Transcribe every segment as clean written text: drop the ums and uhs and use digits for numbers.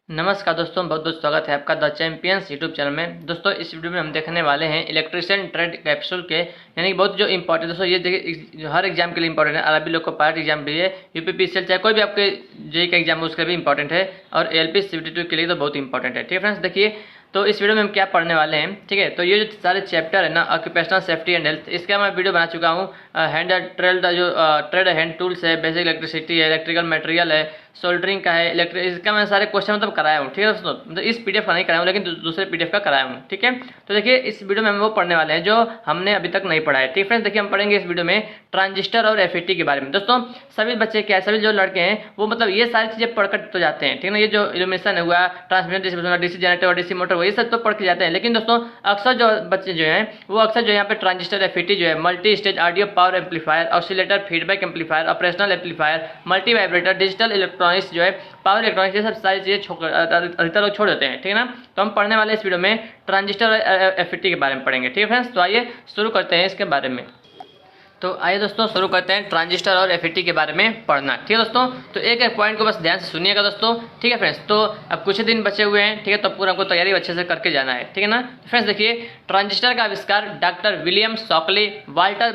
नमस्कार दोस्तों, बहुत बहुत स्वागत है आपका द चैंपियंस यूट्यूब चैनल में। दोस्तों इस वीडियो में हम देखने वाले हैं इलेक्ट्रिशियन ट्रेड कैप्सूल के, यानी कि बहुत जो इंपॉर्टेंट दोस्तों ये देखिए हर एग्जाम के लिए इंपॉर्टेंट है। आरआरबी लोको पायलट एग्जाम भी है, यूपीपीसीएल चाहे कोई भी आपके जेई का एग्जाम है उसके लिए भी इंपॉर्टेंट है, और एलपी सीबीटी के लिए तो बहुत इंपॉर्टेंट है। ठीक है फ्रेंड्स, देखिए तो इस वीडियो में हम क्या पढ़ने वाले हैं। ठीक है, तो ये जो सारे चैप्टर है ना ऑक्यूपेशनल सेफ्टी एंड हेल्थ, इसका मैं वीडियो बना चुका हूँ। हैंड ट्रेड जो ट्रेड हैंड टूल्स है, बेसिक इलेक्ट्रिसिटी है, इलेक्ट्रिकल मटेरियल है, सोल्डरिंग का है, इलेक्ट्रिक, इसका मैं सारे क्वेश्चन मतलब कराया हूँ। ठीक है दोस्तों, मतलब इस पीडीएफ का नहीं कराया हूँ लेकिन दूसरे पीडीएफ का कराया हूँ। ठीक है, तो देखिए इस वीडियो में हम वो पढ़ने वाले हैं जो हमने अभी तक नहीं पढ़ा है। ठीक फ्रेंड्स, देखिए हम पढ़ेंगे इस वीडियो में ट्रांजिस्टर और एफईटी के बारे में। दोस्तों सभी बच्चे क्या है, सभी जो लड़के हैं वो मतलब ये सारी चीजें पढ़कर तो जाते हैं। ठीक है ना, ये जो इल्यूमिनेशन हुआ, ट्रांसमिशन डिस्ट्रीब्यूशन, डीसी जनरेटर और डीसी मोटर हुआ, ये सब तो पढ़ के जाते हैं। लेकिन दोस्तों अक्सर जो बच्चे जो हैं वो अक्सर जो यहाँ पे ट्रांजिस्टर एफईटी जो है, multi stage audio power amplifier, oscillator, feedback amplifier, operational amplifier, multi vibrator, digital electronics जो है, पावर इलेक्ट्रॉनिक्स, ये सब सारी चीजें अधिकतर लोग छोड़ देते हैं। ठीक है ना, तो हम पढ़ने वाले इस वीडियो में ट्रांजिस्टर और एफईटी के बारे में पढ़ेंगे। ठीक है फ्रेंड्स, तो आइए शुरू करते हैं इसके बारे में। तो आइए दोस्तों शुरू करते हैं ट्रांजिस्टर और एफईटी के बारे में पढ़ना। ठीक है दोस्तों, तो एक एक पॉइंट को बस ध्यान से सुनिएगा दोस्तों। ठीक है फ्रेंड्स, तो अब कुछ ही दिन बचे हुए हैं। ठीक है, तो पूरा हमको तैयारी अच्छे से करके जाना है। ठीक है ना फ्रेंड्स, देखिए ट्रांजिस्टर का आविष्कार डॉक्टर विलियम शॉकली, वाल्टर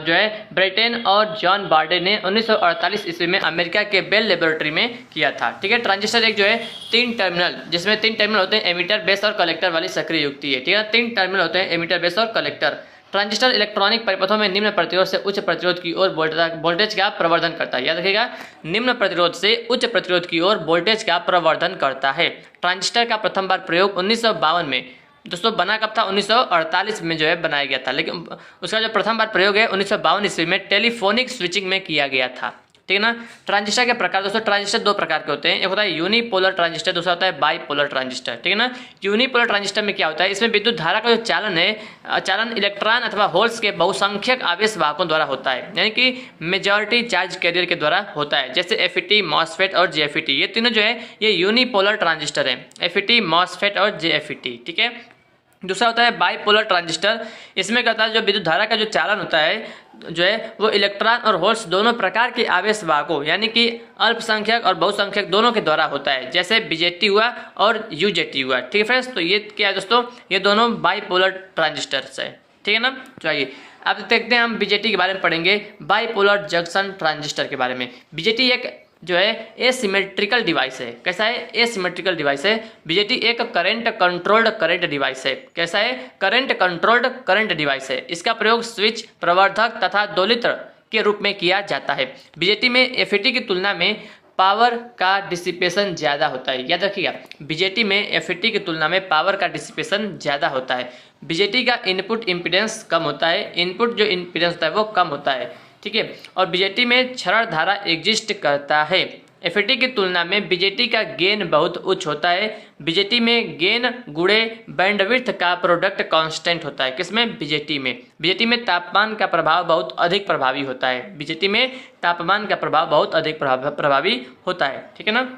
जो है ब्रेटेन और जॉन बार्डे ने 1948 ईस्वी में अमेरिका के बेल लेबोरेटरी में किया था। ठीक है, ट्रांजिस्टर एक जो है तीन टर्मिनल, जिसमें तीन टर्मिनल होते हैं, एमीटर, बेस और कलेक्टर वाली सक्रिय युक्ति है। ठीक है, तीन टर्मिनल होते हैं, एमीटर, बेस और कलेक्टर। ट्रांजिस्टर इलेक्ट्रॉनिक परिपथों में निम्न प्रतिरोध से उच्च प्रतिरोध की ओर वोल्टेज का प्रवर्धन करता है। याद रखिएगा, निम्न प्रतिरोध से उच्च प्रतिरोध की ओर वोल्टेज का प्रवर्धन करता है। ट्रांजिस्टर का प्रथम बार प्रयोग 1952 में, दोस्तों बना कब था, 1948 में जो है बनाया गया था, लेकिन उसका जो प्रथम बार प्रयोग है 1952 ईस्वी में टेलीफोनिक स्विचिंग में किया गया था। ठीक है ना, ट्रांजिस्टर के प्रकार दोस्तों, ट्रांजिस्टर दो प्रकार के होते हैं, एक होता है यूनिपोलर ट्रांजिस्टर, दूसरा होता है बाईपोलर ट्रांजिस्टर। ठीक है ना, यूनिपोलर ट्रांजिस्टर में क्या होता है, इसमें विद्युत धारा का जो चालन है, चालन इलेक्ट्रॉन अथवा होल्स के बहुसंख्यक आवेश वाहकों द्वारा होता है, यानी कि मेजॉरिटी चार्ज कैरियर के द्वारा होता है, जैसे एफईटी, मॉसफेट और जेएफईटी। ये तीनों जो है ये यूनिपोलर ट्रांजिस्टर है, एफईटी, मॉसफेट और जेएफईटी। ठीक है, दूसरा होता है बाईपोलर ट्रांजिस्टर। इसमें क्या होता है, जो विद्युत धारा का जो चालन होता है जो है वो इलेक्ट्रॉन और होल्स दोनों प्रकार के आवेश वाहकों, यानी कि अल्पसंख्यक और बहुसंख्यक दोनों के द्वारा होता है, जैसे बीजेटी हुआ और यूजेटी हुआ। ठीक है फ्रेंड्स, तो ये क्या है दोस्तों, ये दोनों बाईपोलर ट्रांजिस्टर्स है। ठीक है ना, चलिए अब देखते हैं हम बीजेटी के बारे में पढ़ेंगे, बाईपोलर जंक्शन ट्रांजिस्टर के बारे में। बीजेटी एक जो है एसिमेट्रिकल डिवाइस है। कैसा है, एसिमेट्रिकल डिवाइस है। बीजेटी एक करंट कंट्रोल्ड करंट डिवाइस है। कैसा है, करंट कंट्रोल्ड करंट डिवाइस है। इसका प्रयोग स्विच, प्रवर्धक तथा दोलित्र के रूप में किया जाता है। बीजेटी में एफईटी की तुलना में पावर का डिसिपेशन ज़्यादा होता है। याद रखिएगा, बीजेटी में एफईटी की तुलना में पावर का डिसिपेशन ज़्यादा होता है। बीजेटी का इनपुट इम्पीडेंस कम होता है, इनपुट जो इम्पीडेंस होता है वो कम होता है। ठीक है, और बीजेटी में क्षरण धारा एग्जिस्ट करता है। एफईटी की तुलना में बीजेटी का गेन बहुत उच्च होता है। बीजेटी में गेन गुणे बैंडविड्थ का प्रोडक्ट कांस्टेंट होता है। किसमें, बीजेटी में। बीजेटी में तापमान का प्रभाव बहुत अधिक प्रभावी होता है। बीजेटी में तापमान का प्रभाव बहुत अधिक प्रभावी होता है। ठीक है ना,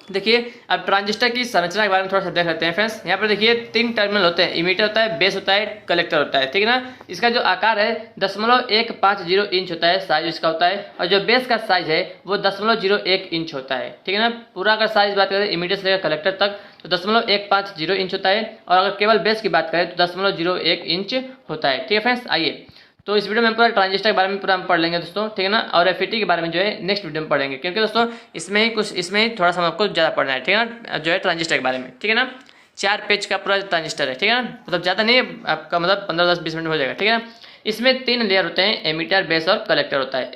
देखिए अब ट्रांजिस्टर की संरचना के बारे में थोड़ा सा देख लेते हैं फ्रेंड्स। यहाँ पर देखिए तीन टर्मिनल होते हैं, इमीटर होता है, बेस होता है, कलेक्टर होता है। ठीक है ना, इसका जो आकार है 0.150 इंच होता है, साइज इसका होता है, और जो बेस का साइज है वो 0.01 इंच होता है। ठीक है ना, पूरा अगर साइज बात करें इमीटर से लेकर कलेक्टर तक तो 0.150 इंच होता है, और अगर केवल बेस की बात करें तो 0.01 इंच होता है। ठीक है फ्रेंड्स, आइए तो इस वीडियो में पूरा ट्रांजिस्टर के बारे में पूरा हम पढ़ लेंगे दोस्तों। ठीक है ना, और एफईटी के बारे में जो है नेक्स्ट वीडियो में पढ़ेंगे, क्योंकि दोस्तों इसमें ही थोड़ा सा आपको ज़्यादा पढ़ना है। ठीक है ना, जो है ट्रांजिस्टर के बारे में। ठीक है ना, 4 पेज का पूरा ट्रांजिस्टर है। ठीक है ना, मतलब ज़्यादा नहीं है आपका, मतलब 15-10-20 मिनट में हो जाएगा। ठीक है ना, इसमें 3 लेयर होते हैं, एमीटर, बेस और कलेक्टर होता है।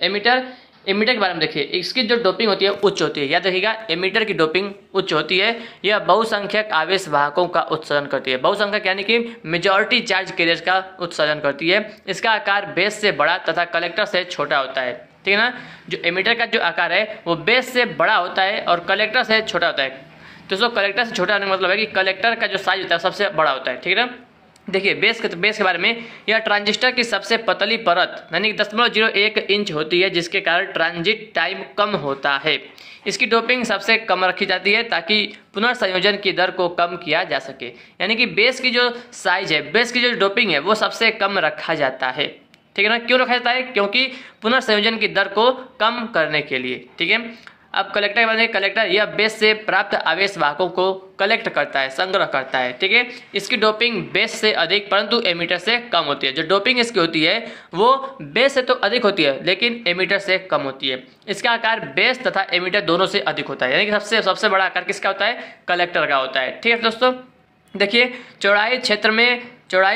एमीटर के बारे में देखिए, इसकी जो डोपिंग होती है उच्च होती है। याद रखिएगा, एमीटर की डोपिंग उच्च होती है। यह बहुसंख्यक आवेश वाहकों का उत्सर्जन करती है। बहुसंख्यक यानी कि मेजॉरिटी चार्ज कैरियर का उत्सर्जन करती है। इसका आकार बेस से बड़ा तथा कलेक्टर से छोटा होता है। ठीक है ना, जो एमीटर का जो आकार है वो बेस से बड़ा होता है और कलेक्टर से छोटा होता है। दोस्तों कलेक्टर से छोटा होने का मतलब है कि कलेक्टर का जो साइज होता है सबसे बड़ा होता है। ठीक है ना, देखिए बेस के बारे में, यह ट्रांजिस्टर की सबसे पतली परत यानी 0.01 इंच होती है, जिसके कारण ट्रांजिट टाइम कम होता है। इसकी डोपिंग सबसे कम रखी जाती है ताकि पुनर्संयोजन की दर को कम किया जा सके। यानी कि बेस की जो साइज है, बेस की जो डोपिंग है वो सबसे कम रखा जाता है। ठीक है ना, क्यों रखा जाता है, क्योंकि पुनर्संयोजन की दर को कम करने के लिए। ठीक है, अब कलेक्टर के बाद में कलेक्टर यह बेस से प्राप्त आवेश वाहकों को कलेक्ट करता है, संग्रह करता है, ठीक है। इसकी डोपिंग बेस से अधिक परंतु एमिटर से कम होती है। जो डोपिंग इसकी होती है वो बेस से तो अधिक होती है लेकिन एमिटर से कम होती है। इसका आकार बेस तथा एमिटर दोनों से अधिक होता है, यानी कि सबसे बड़ा आकार किसका होता है? कलेक्टर का होता है, ठीक है दोस्तों। देखिए चौड़ाई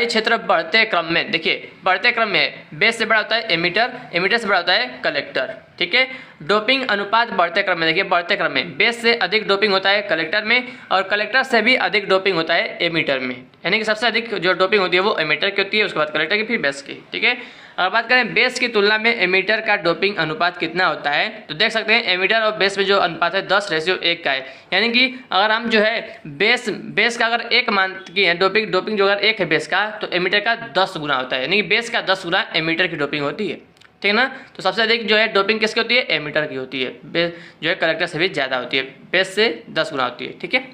क्षेत्र बढ़ते क्रम में, देखिए बढ़ते क्रम में बेस से बड़ा होता है एमिटर, एमिटर से बड़ा होता है कलेक्टर, ठीक है। डोपिंग अनुपात बढ़ते क्रम में, देखिए बढ़ते क्रम में बेस से अधिक डोपिंग होता है कलेक्टर में और कलेक्टर से भी अधिक डोपिंग होता है एमिटर में, यानी कि सबसे अधिक जो डोपिंग होती है वो एमिटर की होती है, उसके बाद कलेक्टर की, फिर बेस की, ठीक है। अगर बात करें बेस की तुलना में एमिटर का डोपिंग अनुपात कितना होता है, तो देख सकते हैं एमिटर और बेस में जो अनुपात है 10:1 का है, यानी कि अगर हम जो है बेस का अगर 1 मान की है डोपिंग जो अगर 1 है बेस का, तो एमिटर का 10 गुना होता है, यानी कि बेस का 10 गुना एमिटर की डोपिंग होती है, ठीक है ना। तो सबसे अधिक जो है डोपिंग किसकी होती है? एमिटर की होती है। बेस जो है कलेक्टर से भी ज़्यादा होती है, बेस से 10 गुना होती है, ठीक है।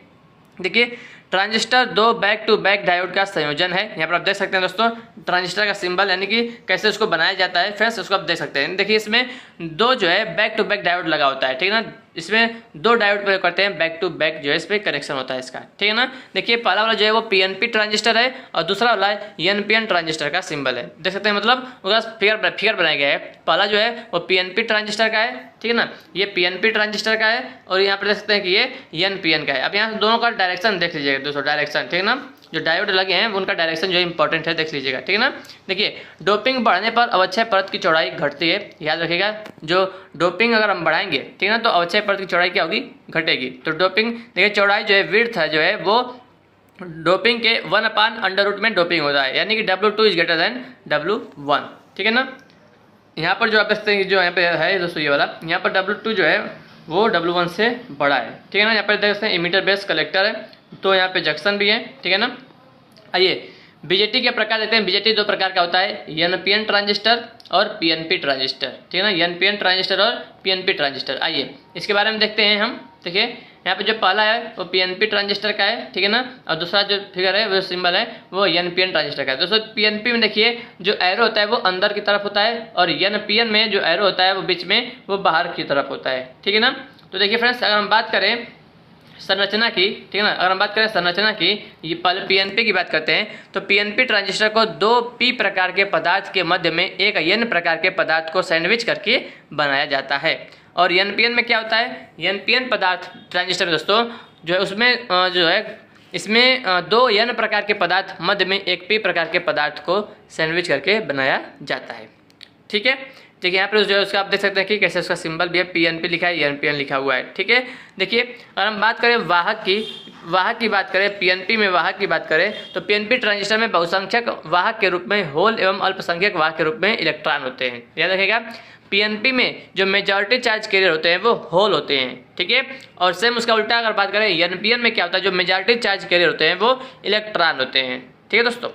देखिए transistor 2 back to back diode का संयोजन है। यहाँ पर आप देख सकते हैं दोस्तों ट्रांजिस्टर का सिंबल, यानी कि कैसे उसको बनाया जाता है फ्रेंड्स, उसको आप देख सकते हैं। देखिए इसमें 2 जो है बैक टू बैक डायोड लगा होता है, ठीक है ना। इसमें 2 डायोड प्रयोग करते हैं, बैक टू बैक जो है इस पर कनेक्शन होता है इसका, ठीक है ना। देखिए पहला वाला जो है वो पीएनपी ट्रांजिस्टर है और दूसरा वाला एनपीएन ट्रांजिस्टर का सिंबल है, देख सकते हैं, मतलब उसका फिगर बनाया गया है। पहला जो है वो पीएनपी ट्रांजिस्टर का है, ठीक है ना, ये पीएनपी ट्रांजिस्टर का है और यहाँ पर देख सकते हैं कि ये एनपीएन का है। अब यहाँ दोनों का डायरेक्शन देख लीजिएगा दोस्तों, डायरेक्शन, ठीक है ना, जो डायोड लगे हैं उनका डायरेक्शन जो है इंपॉर्टेंट है, देख लीजिएगा, ठीक है ना। देखिए डोपिंग बढ़ने पर अवक्षय परत की चौड़ाई घटती है, याद रखिएगा। जो डोपिंग अगर हम बढ़ाएंगे, ठीक है ना, तो अवक्षय परत की चौड़ाई क्या होगी? घटेगी। तो डोपिंग देखिए चौड़ाई जो है विड्थ है जो है वो डोपिंग के 1/√, में डोपिंग होता है, यानी कि W2 is greater than W1, ठीक है ना। यहाँ पर जो आप देखते हैं जो यहाँ पे है दोस्तों ये वाला, यहाँ पर W2 जो है वो W1 से बड़ा है, ठीक है ना। यहाँ पर देख सकते हैं इमीटर बेस कलेक्टर है, तो यहाँ पे जंक्शन भी है, ठीक है ना। आइए बीजेटी के प्रकार देखते हैं। बीजेटी 2 प्रकार का होता है, एनपीएन ट्रांजिस्टर और पीएनपी ट्रांजिस्टर, ठीक है ना, एनपीएन ट्रांजिस्टर और पीएनपी ट्रांजिस्टर। आइए इसके बारे में देखते हैं हम। देखिए यहाँ पे जो पहला है वो पीएनपी ट्रांजिस्टर का है, ठीक है ना, और दूसरा जो फिगर है वो सिंबल है वो एनपीएन ट्रांजिस्टर का है। दोस्तों पीएनपी में देखिए जो एरो होता है वो अंदर की तरफ होता है और एनपीएन में जो एरो होता है वो बीच में वो बाहर की तरफ होता है, ठीक है ना। तो देखिए फ्रेंड्स अगर हम बात करें संरचना की, ठीक है ना, अगर हम बात करें संरचना की, ये पहले पीएनपी की बात करते हैं। तो पीएनपी ट्रांजिस्टर को 2 पी प्रकार के पदार्थ के मध्य में एक एन प्रकार के पदार्थ को सैंडविच करके बनाया जाता है। और एनपीएन में क्या होता है? एनपीएन पदार्थ ट्रांजिस्टर में दोस्तों जो है उसमें जो है इसमें 2 एन प्रकार के पदार्थ मध्य में एक पी प्रकार के पदार्थ को सैंडविच करके बनाया जाता है, ठीक है। देखिए यहाँ पर जो है उसका आप देख सकते हैं कि कैसे उसका सिंबल भी है, पीएनपी लिखा है, एनपीएन लिखा हुआ है, ठीक है। देखिए अगर हम बात करें वाहक की बात करें, पीएनपी में वाहक की बात करें तो पीएनपी ट्रांजिस्टर में बहुसंख्यक वाहक के रूप में होल एवं अल्पसंख्यक वाहक के रूप में इलेक्ट्रॉन होते हैं, याद रखिएगा। पीएनपी में जो मेजॉरिटी चार्ज कैरियर होते हैं वो होल होते हैं, ठीक है। और सेम उसका उल्टा अगर बात करें एनपीएन में क्या होता है, जो मेजॉरिटी चार्ज कैरियर होते हैं वो इलेक्ट्रॉन होते हैं, ठीक है दोस्तों।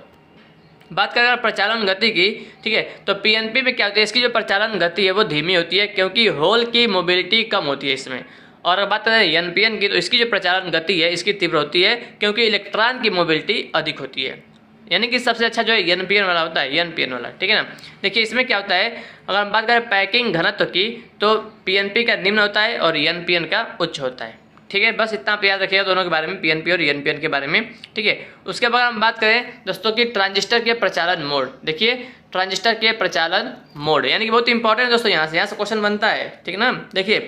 बात करें प्रचालन गति की, ठीक है, तो पीएनपी में क्या होती है, इसकी जो प्रचालन गति है वो धीमी होती है क्योंकि होल की मोबिलिटी कम होती है इसमें। और अगर बात करें एनपीएन की तो इसकी जो प्रचालन गति है इसकी तीव्र होती है क्योंकि इलेक्ट्रॉन की मोबिलिटी अधिक होती है, यानी कि सबसे अच्छा जो है एनपीएन वाला होता है, एनपीएन वाला, ठीक है ना। देखिए इसमें क्या होता है, अगर हम बात करें पैकिंग घनत्व की तो पीएनपी का निम्न होता है और एनपीएन का उच्च होता है, ठीक है। बस इतना आप याद रखिएगा दोनों के बारे में, पीएनपी और एनपीएन के बारे में, ठीक है। उसके बाद हम बात करें दोस्तों की ट्रांजिस्टर के प्रचालन मोड। देखिए ट्रांजिस्टर के प्रचालन मोड यानी कि बहुत इंपॉर्टेंट है दोस्तों, यहाँ से क्वेश्चन बनता है, ठीक है ना। देखिए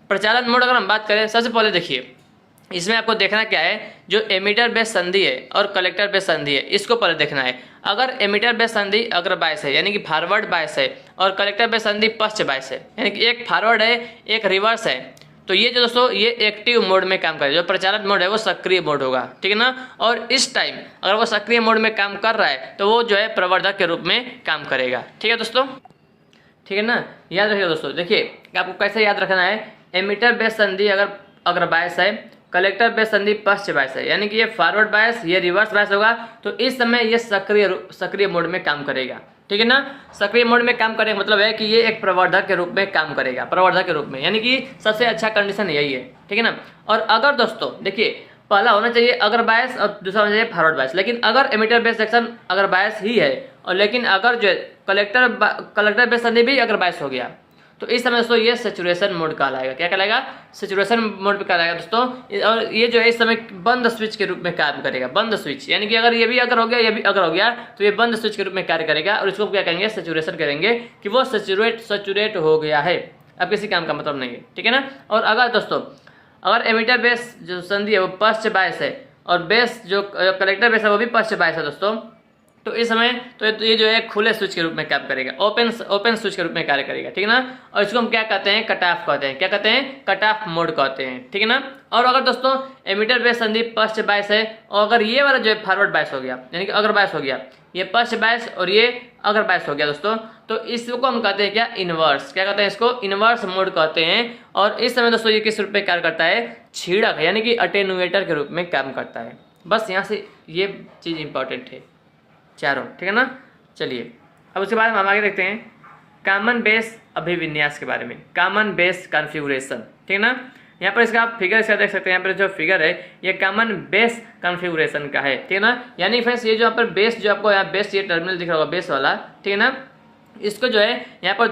प्रचालन मोड अगर हम बात करें, सबसे पहले देखिए इसमें आपको देखना क्या है, जो एमिटर बेस संधि है और कलेक्टर बेस संधि है इसको पहले देखना है। अगर एमिटर बेस संधि अग्र बायस है यानी कि फॉरवर्ड बायस है और कलेक्टर बेस संधि पश्च बायस है यानी कि एक फॉरवर्ड है एक रिवर्स है, तो ये जो दोस्तों ये एक्टिव मोड में काम करेगा। जो प्रचालन मोड है वो सक्रिय मोड होगा, ठीक है ना। और इस टाइम अगर वो सक्रिय मोड में काम कर रहा है तो वो जो है प्रवर्धक के रूप में काम करेगा, ठीक है दोस्तों, ठीक है ना। याद रखिएगा दोस्तों, देखिए आपको कैसे याद रखना है, एमिटर बेस संधि अगर बायस है, कलेक्टर बेस संधि पश्च बायस है यानी कि ये फॉरवर्ड बायस ये रिवर्स बायस होगा, तो इस समय ये सक्रिय मोड में काम करेगा, ठीक है ना। सक्रिय मोड में काम करने का मतलब है कि ये एक प्रवर्धक के रूप में काम करेगा, प्रवर्धक के रूप में, यानी कि सबसे अच्छा कंडीशन यही है, ठीक है ना। और अगर दोस्तों देखिए पहला होना चाहिए अगर बायस और दूसरा होना चाहिए फॉरवर्ड बायस, लेकिन अगर एमिटर बेस सेक्शन अगर बायस ही है और लेकिन अगर जो कलेक्टर बेस संधि भी अगर बायस हो गया तो इस समय दोस्तों ये सैचुरेशन मोड कहलाएगा। क्या कहलाएगा? सैचुरेशन मोड पे कहलाएगा दोस्तों। और ये जो है इस समय बंद स्विच के रूप में कार्य करेगा। बंद स्विच यानी कि अगर ये भी अगर हो गया, ये भी अगर हो गया, तो ये बंद स्विच के रूप में कार्य करेगा और इसको क्या करेंगे? सैचुरेशन करेंगे कि वो सैचुरेट हो गया है, अब किसी काम का मतलब नहीं है। ठीक है ना। और अगर दोस्तों अगर एमिटर बेस जो संधि है वो पश्च बायस है और बेस जो कलेक्टर बेस है वो भी पश्च बायस है दोस्तों, तो इस समय तो ये जो है खुले स्विच के रूप में कार्य करेगा, ओपन स्विच के रूप में कार्य करेगा। ठीक है ना। और इसको हम क्या कहते हैं? कट ऑफ कहते हैं। क्या कहते हैं? कट ऑफ मोड कहते हैं। ठीक है ना। और अगर दोस्तों एमिटर बेस संधि पश्च बायस है और अगर ये वाला जो है फॉरवर्ड बायस हो गया, यानी कि अगर बायस हो गया, ये पश्च बायस और ये अगर बायस हो गया दोस्तों, तो इसको हम कहते हैं क्या? इनवर्स। क्या कहते हैं इसको? इनवर्स मोड कहते हैं। और इस समय दोस्तों ये किस रूप में कार्य करता है? छीड़क यानी कि अटेनुएटर के रूप में काम करता है। बस यहाँ से ये चीज़ इंपॉर्टेंट है चारों। ठीक है ना। चलिए अब उसके बाद हम आगे देखते हैं कॉमन बेस अभिविन्यास के बारे में, कॉमन बेस कॉन्फ़िगरेशन। ठीक है ना। यहाँ पर इसका आप फिगर इसका देख सकते हैं। यहाँ पर जो फिगर है ये कॉमन बेस कॉन्फ़िगरेशन का है। ठीक है ना। यानी फ्रेंड्स ये जो यहाँ पर बेस जो आपको यहाँ बेस ये टर्मिनल दिख रहा होगा बेस वाला, ठीक है ना, इसको जो है यहाँ पर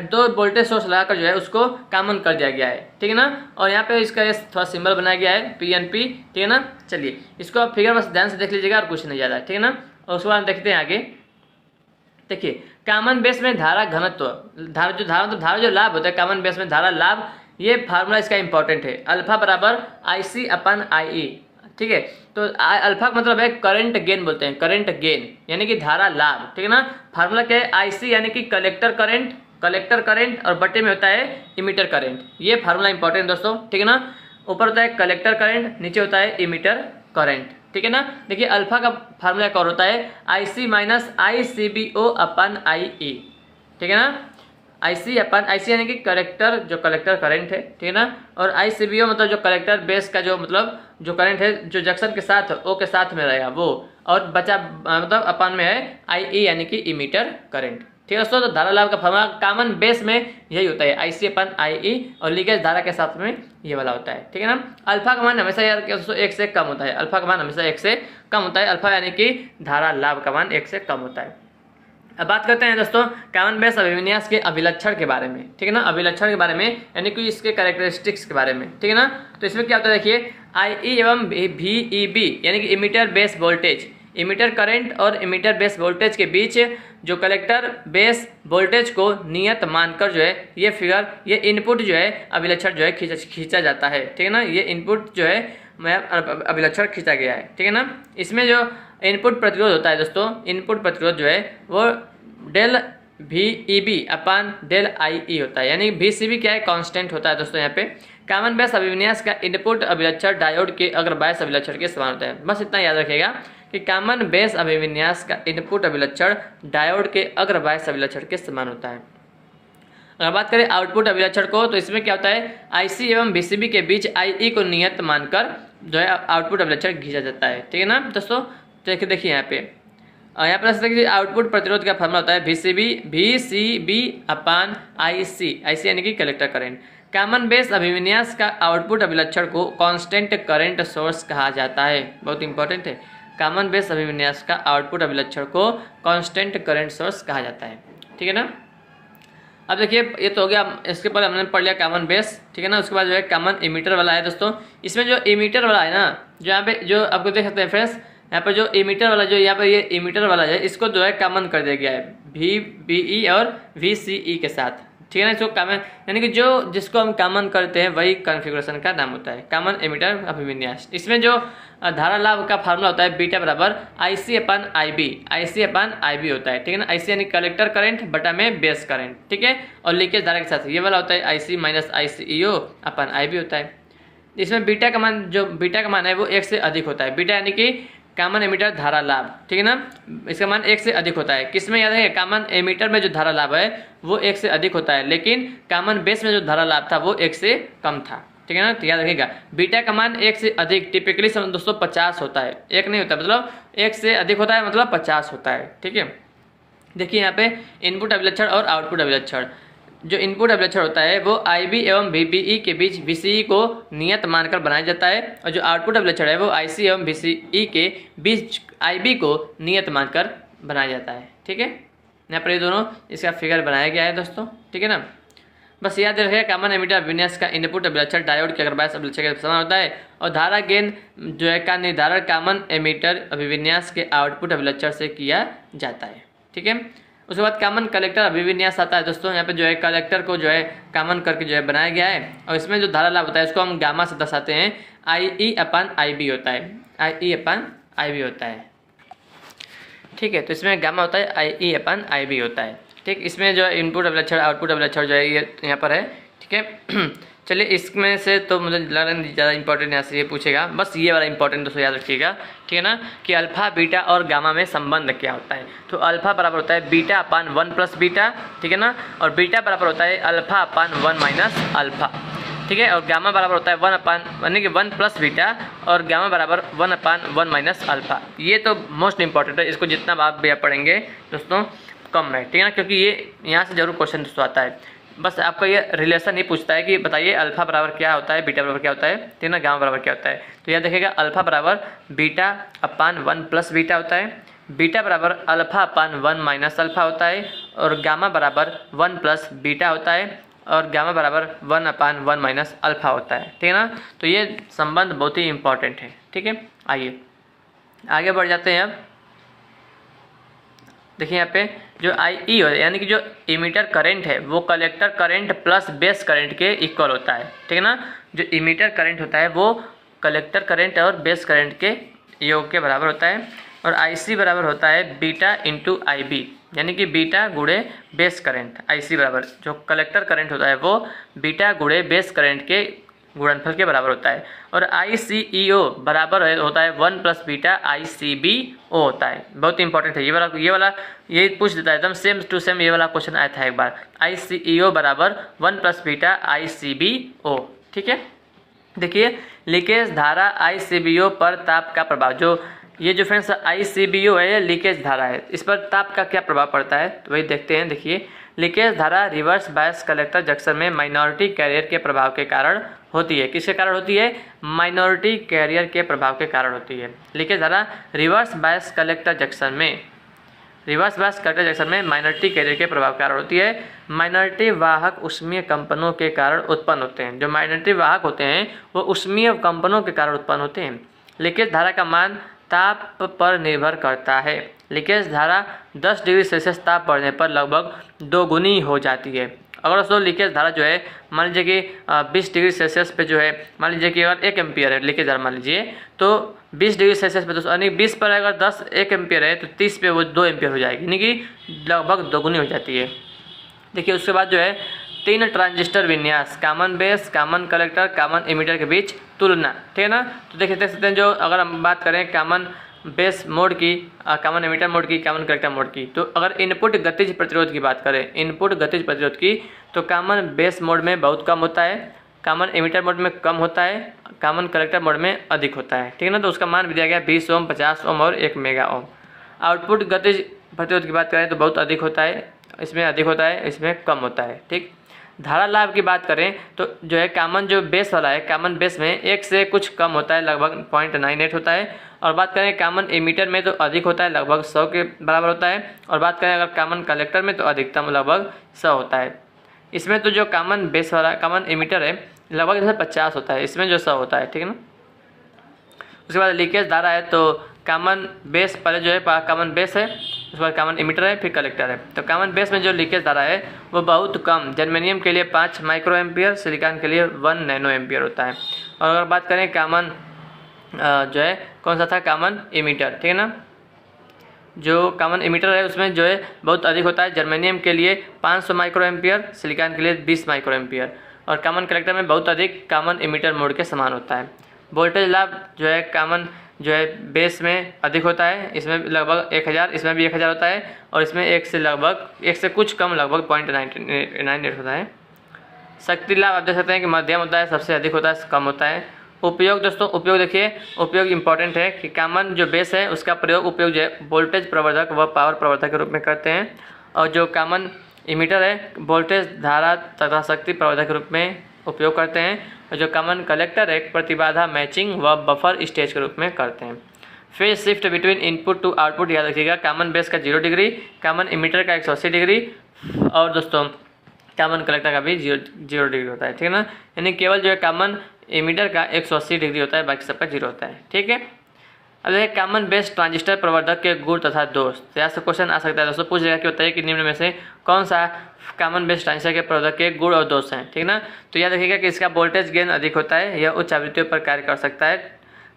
दो वोल्टेज सोर्स लगाकर जो है उसको कॉमन कर दिया गया है। ठीक है ना। और यहाँ पे इसका थोड़ा सिंबल बनाया गया है PNP। ठीक है ना। चलिए इसको आप फिगर बस ध्यान से देख लीजिएगा और कुछ नहीं ज़्यादा। ठीक है ना। और उसके बाद देखते हैं आगे। देखिए कॉमन बेस में धारा घनत्व, धारा जो लाभ होता है कॉमन बेस में धारा लाभ, ये फार्मूला इसका इंपॉर्टेंट है। अल्फा बराबर IC/IE। ठीक है। तो अल्फा का मतलब है करंट गेन बोलते हैं, करंट गेन यानी कि धारा लाभ। ठीक है ना। फार्मूला क्या है? IC यानी कि कलेक्टर करंट और बटे में होता है इमीटर करंट। ये फार्मूला इंपॉर्टेंट दोस्तों। ठीक है ना। ऊपर होता है कलेक्टर करंट, नीचे होता है इमीटर करंट। ठीक है ना। देखिए अल्फा का फार्मूला क्या होता है? IC - ICBO/IE। ठीक है ना। IC यानी कि कलेक्टर करंट है। ठीक है ना। और ICBO मतलब जो कलेक्टर बेस का जो मतलब जो करंट है जो जंक्शन के साथ O के साथ में रहेगा वो, और बचा मतलब अपन में है IE यानी कि इमीटर करंट। ठीक है दोस्तों। तो धारा लाभ का फार्मूला कॉमन बेस में यही होता है IC/IE और लीकेज धारा के साथ में ये वाला होता है। ठीक है ना। अल्फा का मान हमेशा यार दोस्तों 1 से कम होता है। अल्फा का मान हमेशा 1 से कम होता है। अल्फा यानी कि धारा लाभ का मान 1 से कम होता है। अब बात करते हैं दोस्तों कॉमन बेस अभिविन्यास के अभिलक्षण के बारे में। ठीक है ना। अभिलक्षण के बारे में यानी कि इसके कैरेक्टरिस्टिक्स के बारे में। ठीक है ना। तो इसमें क्या होता है? देखिए IE एवं VEB यानी कि emitter base voltage, emitter current और इमीटर बेस वोल्टेज के बीच जो कलेक्टर बेस वोल्टेज को नियत मानकर जो है ये फिगर, ये इनपुट जो है अभिलक्षण जो है खींचा जाता है। ठीक है ना। ये इनपुट जो है अभिलक्षण खींचा गया है। ठीक है ना। इसमें जो इनपुट प्रतिरोध होता है दोस्तों, इनपुट प्रतिरोध जो है वो डेल VEB/डेल IE होता है, यानी VCB क्या है? कांस्टेंट होता है दोस्तों। यहाँ पे कॉमन बेस अभिविन्यास का इनपुट अभिलक्षण डायोड के अग्रबायस अभिलक्षण के समान होता है। बस इतना याद रखिएगा कि कॉमन बेस अभिविन्यास का इनपुट अभिलक्षण डायोड के अग्रबायस अभिलक्षण के समान होता है। अगर बात करें आउटपुट अभिलक्षण को, तो इसमें क्या होता है? IC एवं VCB के बीच IE को नियत मानकर जो है आउटपुट अभिलक्षण खींचा जाता है। ठीक है ना दोस्तों। देखिए यहाँ पे देखिए आउटपुट प्रतिरोध का फार्मूला होता है VCB/IC यानी कि कलेक्टर करंट। कॉमन बेस अभिविन्यास का आउटपुट अभिलक्षण को कांस्टेंट करंट सोर्स कहा जाता है। बहुत इंपॉर्टेंट है। कॉमन बेस अभिविन्यास का आउटपुट अभिलक्षण को कांस्टेंट करंट सोर्स कहा जाता है। ठीक है ना। अब देखिए ये तो हो गया, इसके पहले हमने पढ़ लिया कॉमन बेस। ठीक है ना। उसके बाद जो है कॉमन इमीटर वाला है दोस्तों। इसमें जो इमीटर वाला है ना, जो यहाँ पे जो आपको देख सकते हैं फ्रेंड्स, यहाँ पर जो इमीटर वाला जो यहाँ पर ये इमीटर वाला है इसको जो है कॉमन कर दिया गया है VBE और VCE के साथ। ठीक है ना। इसको कॉमन यानी कि जो जिसको हम कॉमन करते हैं वही कॉन्फ़िगरेशन का नाम होता है, कॉमन इमीटर अभिविन्यास। इसमें जो धारा लाभ का फार्मूला होता है बीटा बराबर IC/IB होता है। ठीक है ना। IC यानी कलेक्टर करंट बटा में बेस करंट। ठीक है। और लीकेज धारा के साथ ये वाला होता है IC - ICEO/IB होता है। इसमें बीटा का मान है वो 1 से अधिक होता है। बीटा यानी कि कॉमन एमीटर धारा लाभ। ठीक है ना। इसका मान 1 से अधिक होता है। किसमें याद है? कॉमन एमीटर में जो धारा लाभ है वो 1 से अधिक होता है, लेकिन कॉमन बेस में जो धारा लाभ था वो 1 से कम था। ठीक है ना। तो याद रखिएगा बीटा का मान 1 से अधिक टिपिकली दोस्तों 50 होता है। 1 नहीं होता, मतलब 1 से अधिक होता है, मतलब 50 होता है। ठीक है। देखिए यहाँ पे इनपुट अभिलक्षण और आउटपुट अभिलक्षण। जो इनपुट अभिलक्षण होता है वो IB एवं VBE के बीच VCE को नियत मानकर बनाया जाता है, और जो आउटपुट अभिलक्षण है वो IC एवं VCE के बीच IB को नियत मानकर बनाया जाता है। ठीक है। यहाँ पर ये दोनों इसका फिगर बनाया गया है दोस्तों। ठीक है ना। बस याद रखिए कॉमन एमिटर अभिविन्यास का इनपुट अभिलक्षण डायोड के अगर बायस अभिलक्षण के समान होता है और धारा गेन जो है का निर्धारण कॉमन एमिटर अभिविन्यास के आउटपुट अभिलक्षण से किया जाता है। ठीक है, उसके बाद कॉमन कलेक्टर अभिविन्यास आता है दोस्तों। यहाँ पे जो है कलेक्टर को जो है कॉमन करके जो है बनाया गया है और इसमें जो धारा लाभ होता है उसको हम गामा से दर्शाते हैं, IE/IB होता है, IE/IB होता है। ठीक है, तो इसमें गामा होता है, IE/IB होता है। ठीक, इसमें जो है इनपुट अभिलक्षण आउटपुट अभिलक्षण जो है ये यहाँ पर है। ठीक है, चलिए इसमें से तो मुझे लग रहा है ज़्यादा इंपॉर्टेंट यहाँ से ये पूछेगा, बस ये वाला इंपॉर्टेंट दोस्तों याद रखिएगा। ठीक है ना, कि अल्फा बीटा और गामा में संबंध क्या होता है। तो अल्फा बराबर होता है बीटा/1 + बीटा, ठीक है ना, और बीटा बराबर होता है अल्फा/1 - अल्फा। ठीक है, और गामा बराबर होता है 1 + बीटा और गामा बराबर 1/1 - अल्फा। ये तो मोस्ट इंपॉर्टेंट है, इसको जितना आप पढ़ेंगे दोस्तों कम है। ठीक है ना, क्योंकि ये यहाँ से जरूर क्वेश्चन दोस्तों आता है। बस आपका ये रिलेशन ही पूछता है कि बताइए अल्फा बराबर क्या होता है, बीटा बराबर क्या होता है, ठीक है ना, गामा बराबर क्या होता है। तो याद रखिएगा अल्फा बराबर बीटा/1 + बीटा होता है, बीटा बराबर अल्फा/1 - अल्फा होता है और गामा बराबर 1 + बीटा होता है और गामा बराबर 1/1 - अल्फा होता है। ठीक है ना, तो ये संबंध बहुत ही इंपॉर्टेंट है। ठीक है, आइए आगे बढ़ जाते हैं। अब देखिए यहाँ पे जो IE हो यानी कि जो इमीटर करंट है वो collector current plus base current के इक्वल होता है। ठीक है ना, जो इमीटर करंट होता है वो कलेक्टर करंट और बेस करंट के योग के बराबर होता है और IC बराबर होता है बीटा/IB यानी कि बीटा गुणे बेस करंट। IC बराबर जो कलेक्टर करंट होता है वो बीटा गुणे बेस करंट के गुणनफल के बराबर होता है और ICEO बराबर होता है 1 + बीटा ICBO होता है। बहुत इंपॉर्टेंट है ये वाला ये पूछ देता है एकदम सेम टू सेम, ये वाला क्वेश्चन आया था एक बार। ICEO बराबर 1 + बीटा ICBO। ठीक है, देखिए लीकेज धारा ICBO पर ताप का प्रभाव, जो ये जो फ्रेंड्स ICBO है ये लीकेज धारा है, इस पर ताप का क्या प्रभाव पड़ता है तो वही देखते हैं। देखिए लीकेज धारा रिवर्स बायस कलेक्टर जंक्शन में माइनॉरिटी कैरियर के प्रभाव के कारण होती है। किसके कारण होती है? माइनॉरिटी कैरियर के प्रभाव के कारण होती है। लीकेज धारा रिवर्स बायस कलेक्टर जंक्शन में माइनॉरिटी कैरियर के प्रभाव के कारण होती है। माइनॉरिटी वाहक ऊष्मीय कंपनों के कारण उत्पन्न होते हैं। जो माइनॉरिटी वाहक होते हैं वो ऊष्मीय कंपनों के कारण उत्पन्न होते हैं। लीकेज धारा का मान ताप पर निर्भर करता है। लीकेज धारा 10 डिग्री सेल्सियस ताप बढ़ने पर लगभग 2 गुनी हो जाती है। अगर दोस्तों लीकेज धारा जो है मान लीजिए कि 20 डिग्री सेल्सियस पे जो है मान लीजिए कि अगर 1 एम्पियर है लीकेज धारा मान लीजिए तो 20 डिग्री सेल्सियस पे दोस्तों यानी 20 पर अगर 1 एम्पियर है तो 30 पे वो 2 एम्पियर हो जाएगी यानी कि लगभग 2 गुनी हो जाती है। देखिए उसके बाद जो है 3 ट्रांजिस्टर विन्यास, common base, common collector, common emitter के बीच तुलना। ठीक है ना, तो देख सकते हैं जो अगर हम बात करें कॉमन बेस मोड की, कॉमन एमिटर मोड की, कॉमन कलेक्टर मोड की, तो अगर इनपुट गतिज प्रतिरोध की बात करें, इनपुट गतिज प्रतिरोध की, तो कॉमन बेस मोड में बहुत कम होता है, कॉमन एमिटर मोड में कम होता है, कॉमन कलेक्टर मोड में अधिक होता है। ठीक है ना, तो उसका मान भी दिया गया 20 ओम, 50 ओम और 1 मेगा ओम। आउटपुट गतिज प्रतिरोध की बात करें तो बहुत अधिक होता है, इसमें अधिक होता है, इसमें कम होता है। ठीक, धारा लाभ की बात करें तो जो है कॉमन जो बेस वाला है, कॉमन बेस में 1 से कुछ कम होता है, लगभग 0.98 होता है। और बात करें कॉमन एमिटर में तो अधिक होता है, लगभग 100 के बराबर होता है। और बात करें अगर कॉमन कलेक्टर में तो अधिकतम लगभग 100 होता है। इसमें तो जो कॉमन बेस वाला कॉमन एमिटर है लगभग जैसे 50 होता है, इसमें जो 100 होता है। ठीक है ना, उसके बाद लीकेज धारा है तो कॉमन बेस पहले जो है कॉमन बेस है, उसके बाद कॉमन एमिटर है, फिर कलेक्टर है। तो कॉमन बेस में जो लीकेज धारा है वो बहुत कम, जर्मेनियम के लिए 5 माइक्रो एम्पियर, सिलिकॉन के लिए 1 नैनो एम्पियर होता है। और अगर बात करें कॉमन जो है कौन सा था कॉमन एमिटर, ठीक है ना, जो कॉमन एमिटर है उसमें जो है बहुत अधिक होता है, जर्मेनियम के लिए 500 माइक्रो एम्पियर, सिलिकॉन के लिए 20 माइक्रो एम्पियर। और कॉमन कलेक्टर में बहुत अधिक कॉमन एमिटर मोड के समान होता है। वोल्टेज लाभ जो है कॉमन जो है बेस में अधिक होता है, इसमें लगभग 1000, इसमें भी 1000 होता है और इसमें 1 से कुछ कम लगभग 0.98 होता है। शक्ति लाभ आप देख सकते हैं कि मध्यम होता है, सबसे अधिक होता है, कम होता है। उपयोग दोस्तों, उपयोग देखिए, उपयोग इंपॉर्टेंट है कि कॉमन जो बेस है उसका प्रयोग उपयोग जो है वोल्टेज प्रवर्धक व पावर प्रवर्धक के रूप में करते हैं। और जो कॉमन एमिटर है वोल्टेज धारा तथा शक्ति प्रवर्धक के रूप में उपयोग करते हैं। और जो कॉमन कलेक्टर है प्रतिबाधा मैचिंग व बफर स्टेज के रूप में करते हैं। Phase shift between input to output याद रखिएगा, कॉमन बेस का 0 डिग्री, कॉमन एमिटर का 180 डिग्री। और दोस्तों कॉमन कलेक्टर का भी 0 डिग्री होता है, ठीक है ना। यानी केवल जो है कॉमन एमिटर का 180 डिग्री होता है, बाकी सबका 0 होता है, ठीक है। अब देखिए कॉमन बेस ट्रांजिस्टर प्रवर्धक के गुण तथा दोष। तो यहाँ से क्वेश्चन आ सकता है दोस्तों, पूछ लेगा कि बताइए कि निम्न में से कौन सा कॉमन बेस ट्रांजिस्टर के प्रवर्धक के गुण और दोष हैं, ठीक ना। तो याद रखिएगा कि इसका वोल्टेज गेन अधिक होता है, यह उच्च आवृत्तियों पर कार्य कर सकता है।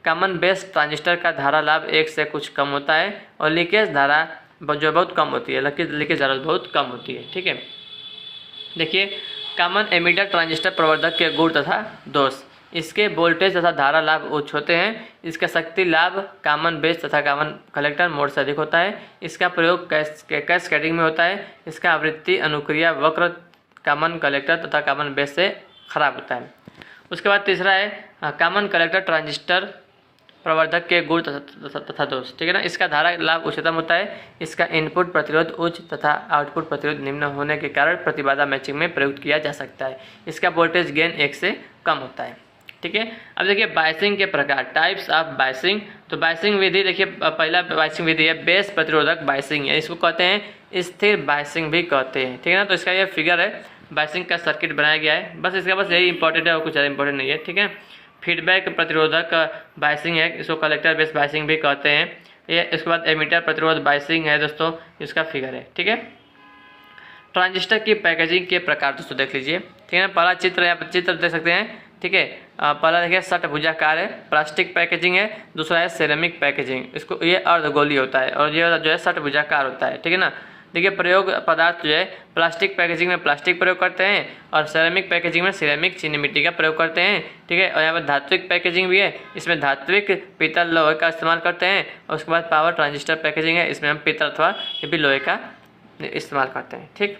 कॉमन बेस ट्रांजिस्टर का धारा लाभ 1 से कुछ कम होता है और लीकेज धारा जो बहुत कम होती है, लीकेज धारा बहुत कम होती है, ठीक है। देखिए कॉमन एमिटर ट्रांजिस्टर प्रवर्धक के गुण तथा दोष। इसके वोल्टेज तथा धारा लाभ उच्च होते हैं। इसका शक्ति लाभ कॉमन बेस तथा कॉमन कलेक्टर मोड से अधिक होता है। इसका प्रयोग कैस्केडिंग में होता है। इसका आवृत्ति अनुक्रिया वक्र कॉमन कलेक्टर तथा कॉमन बेस से खराब होता है। उसके बाद तीसरा है कॉमन कलेक्टर ट्रांजिस्टर प्रवर्धक के गुण तथा दोष, ठीक है ना। इसका धारा लाभ उच्चतम होता है। इसका इनपुट प्रतिरोध उच्च तथा आउटपुट प्रतिरोध निम्न होने के कारण प्रतिबाधा मैचिंग में प्रयुक्त किया जा सकता है। इसका वोल्टेज गेन 1 से कम होता है, ठीक है। अब देखिए बायसिंग के प्रकार, टाइप्स ऑफ बायसिंग। तो बायसिंग विधि देखिए, पहला बायसिंग विधि है बेस प्रतिरोधक बायसिंग है, इसको कहते हैं स्थिर बायसिंग भी कहते हैं, ठीक है ना। तो इसका ये फिगर है, बायसिंग का सर्किट बनाया गया है, बस इसका बस यही इंपॉर्टेंट है और कुछ ज़्यादा इंपॉर्टेंट नहीं है, ठीक है। फीडबैक प्रतिरोधक बायसिंग है, इसको कलेक्टर बेस बायसिंग भी कहते हैं। ये इसके बाद एमिटर प्रतिरोध बायसिंग है दोस्तों, इसका फिगर है, ठीक है। ट्रांजिस्टर की पैकेजिंग के प्रकार दोस्तों देख लीजिए, ठीक है। पहला चित्र यहाँ पर चित्र देख सकते हैं, ठीक है। पहला देखिए षटभुजाकार है, प्लास्टिक पैकेजिंग है। दूसरा है सिरेमिक पैकेजिंग, इसको ये अर्धगोली होता है और ये जो है षटभुजाकार होता है, ठीक है ना। देखिए प्रयोग पदार्थ जो है प्लास्टिक पैकेजिंग में प्लास्टिक प्रयोग करते हैं और सिरेमिक पैकेजिंग में सिरेमिक चीनी मिट्टी का प्रयोग करते हैं, ठीक है। और यहाँ पर धात्विक पैकेजिंग भी है, इसमें धात्विक पीतल लोहे का इस्तेमाल करते हैं। और उसके बाद पावर ट्रांजिस्टर पैकेजिंग है, इसमें हम पीतल अथवा भी लोहे का इस्तेमाल करते हैं, ठीक।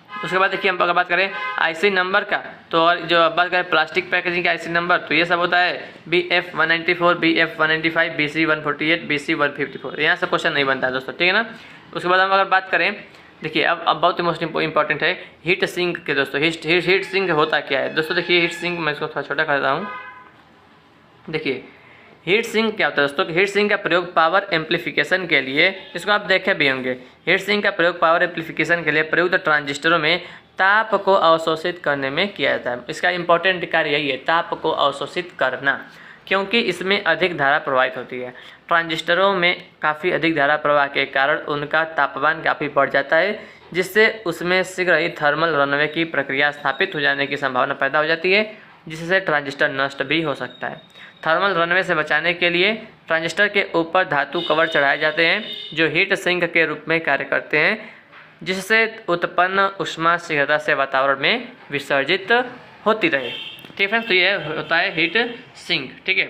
उसके बाद देखिए हम अगर बात करें आईसी नंबर का, तो और जो बात करें प्लास्टिक पैकेजिंग का आईसी नंबर, तो ये सब होता है BF194, BF195, BC148, BC154। यहाँ से क्वेश्चन नहीं बनता है दोस्तों, ठीक है ना। उसके बाद हम अगर बात करें, देखिए अब बहुत ही मोस्ट इंपॉर्टेंट है हीट सिंक के दोस्तों। हीट सिंक होता क्या है दोस्तों, देखिए हीट सिंक मैं इसको थोड़ा छोटा कर देता हूँ। देखिए हीट सिंक क्या होता है दोस्तों, हीट सिंक का प्रयोग पावर एम्प्लीफिकेशन के लिए, इसको आप देखे भी होंगे। हीट सिंक का प्रयोग पावर एम्प्लीफिकेशन के लिए प्रयुक्त ट्रांजिस्टरों में ताप को अवशोषित करने में किया जाता है। इसका इंपॉर्टेंट कार्य यही है, ताप को अवशोषित करना, क्योंकि इसमें अधिक धारा प्रवाहित होती है। ट्रांजिस्टरों में काफ़ी अधिक धारा प्रवाह के कारण उनका तापमान काफ़ी बढ़ जाता है, जिससे उसमें शीघ्र ही थर्मल रनवे की प्रक्रिया स्थापित हो जाने की संभावना पैदा हो जाती है, जिससे ट्रांजिस्टर नष्ट भी हो सकता है। थर्मल रनवे से बचाने के लिए ट्रांजिस्टर के ऊपर धातु कवर चढ़ाए जाते हैं, जो हीट सिंक के रूप में कार्य करते हैं, जिससे उत्पन्न ऊष्मा शीघ्रता से वातावरण में विसर्जित होती रहे, ठीक है। तो ये होता है हीट सिंक, ठीक है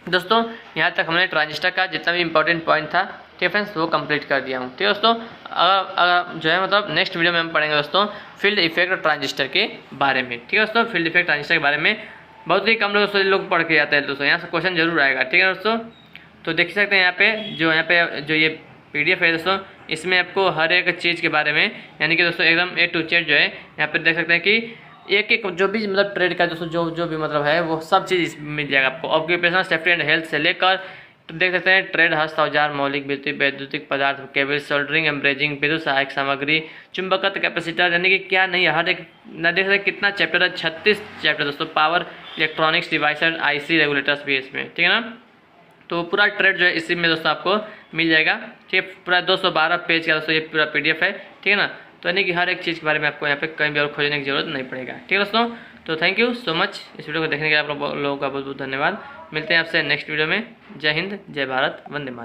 दोस्तों। यहाँ तक हमने ट्रांजिस्टर का जितना भी इंपॉर्टेंट पॉइंट था, ठीक है फ्रेंड्स, वो कंप्लीट कर दिया हूँ, ठीक है दोस्तों। अगर जो है मतलब नेक्स्ट वीडियो में हम पढ़ेंगे दोस्तों फील्ड इफेक्ट ट्रांजिस्टर के बारे में, ठीक है दोस्तों। फील्ड इफेक्ट ट्रांजिस्टर के बारे में बहुत ही कम लोग पढ़ के आते हैं दोस्तों, यहाँ से क्वेश्चन जरूर आएगा, ठीक है दोस्तों। तो देख सकते हैं यहाँ पे जो ये PDF है दोस्तों, इसमें आपको हर एक चीज़ के बारे में, यानी कि दोस्तों एकदम A to Z जो है यहाँ पे देख सकते हैं कि एक जो भी मतलब ट्रेड का दोस्तों जो भी मतलब है वो सब चीज़ मिल जाएगा आपको। ऑक्यूपेशनल सेफ्टी एंड हेल्थ से लेकर तो देख सकते हैं ट्रेड, हस्त औजार, मौलिक वैद्युतिक पदार्थ, केबल, सोल्डरिंग, एम्ब्रेजिंग, विद्युत सहायक सामग्री, चुंबकत्व, कैपेसिटर, यानी कि क्या नहीं हर एक न देख सकते कितना चैप्टर है, 36 चैप्टर दोस्तों। Power, electronics device and IC regulators भी इसमें, ठीक है ना। तो पूरा ट्रेड जो है इसी में दोस्तों आपको मिल जाएगा, ठीक है। पूरा 212 पेज का दोस्तों ये पूरा PDF है, ठीक है ना। तो यानी कि हर एक चीज़ के बारे में आपको यहाँ पे कहीं भी और खोजने की जरूरत नहीं पड़ेगा, ठीक है दोस्तों। तो थैंक यू सो मच इस वीडियो को देखने के लिए आप लोगों का बहुत बहुत धन्यवाद। मिलते हैं आपसे नेक्स्ट वीडियो में। जय हिंद, जय भारत, वंदे मातरम।